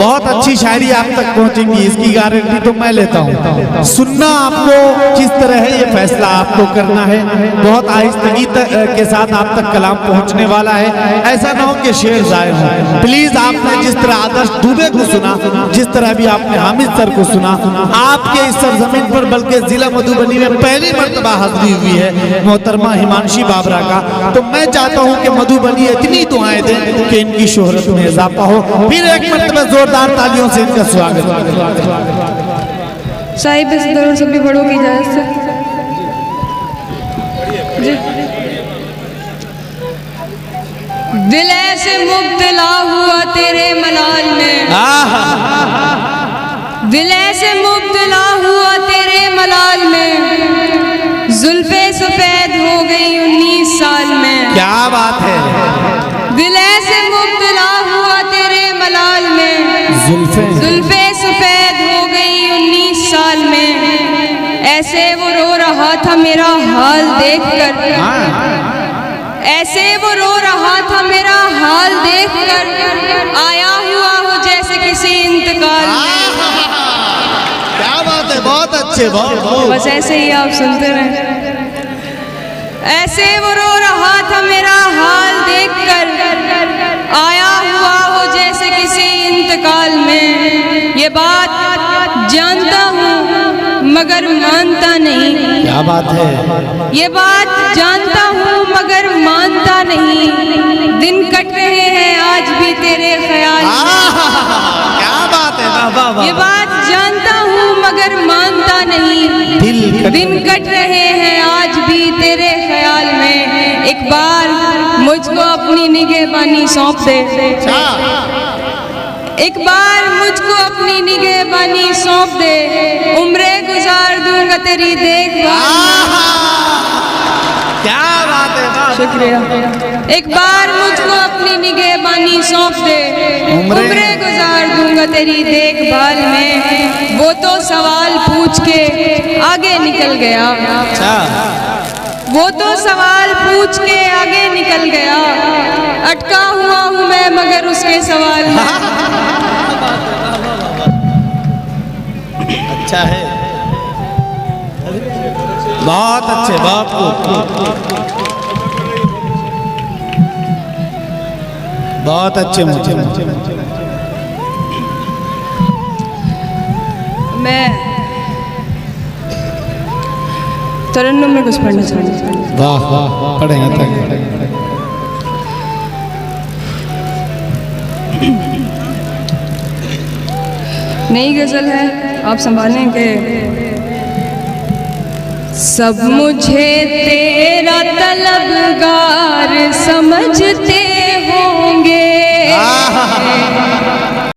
बहुत अच्छी शायरी आप तक पहुंचेंगी, इसकी गारंटी तो मैं लेता हूँ। सुनना आपको किस तरह है ये फैसला आपको करना है। बहुत आहिस्तगी के साथ आप तक कलाम पहुंचने वाला है, ऐसा ना हो कि शेर जाए हो। प्लीज आपने जिस तरह आदर्श दुबे को सुना, जिस तरह भी आपने हामिद सर को सुना, आपके इस सरजमीन पर बल्कि जिला मधुबनी में पहली मर्तबा हाजिरी हुई है मोहतरमा हिमांशी बाबरा का, तो मैं चाहता हूं कि मधुबनी इतनी दुआएं दें कि इनकी शोहरत में इजाफा हो। फिर एक मर्तबा जोरदार तालियों से इनका स्वागत। साहिब इस दौर सभी बड़ों की इजाजत से दिल ऐसे मुब्तला हुआ तेरे मलाल में, दिल ऐसे मुब्तला हुआ तेरे मलाल में, जुल्फे सफेद हो गई 19 साल में। क्या बात है। दिल ऐसे मुब्तला हुआ तेरे मलाल में, जुल्फे सफेद हो गई 19 साल में। ऐसे वो रो रहा था मेरा हाल देखकर, ऐसे वो रो रहा था मेरा हाल देखकर, आया हुआ हो जैसे किसी इंतकाल में। क्या बात है, बहुत अच्छे, बहुत। बस ऐसे ही आप सुनते रहे। ऐसे वो रो रहा था मेरा हाल देखकर, आया हुआ हो जैसे किसी इंतकाल में। ये बात जानता हूँ मगर मानता नहीं। क्या बात है। ये बात जानता हूँ मगर मानता नहीं, दिन कट रहे हैं आज भी तेरे ख्याल में। क्या बात है। वाह वाह। ये बात जानता हूँ मगर मानता नहीं, दिन कट रहे हैं आज भी तेरे ख्याल में। एक बार मुझको अपनी निगहबानी सौंप दे, एक बार मुझको अपनी निगहबानी सौंप दे, उम्रे गुजार दूंगा तेरी देखभाल। क्या बात है। शुक्रिया। एक बार मुझको अपनी निगहबानी सौंप दे, उम्रे गुजार दूंगा तेरी देखभाल में। वो तो सवाल पूछ के आगे निकल गया, वो तो सवाल पूछ के आगे निकल गया, अटका हुआ हूँ मैं मगर उसके सवाल में। अच्छा है, बहुत अच्छे, बहुत अच्छे। मुझे मैं तरन्नुम में कुछ पढ़ना चाहती हूँ। वाह वाह, पढ़ेंगे। नई गजल है, आप संभालेंगे। सब मुझे तेरा तलबगार समझते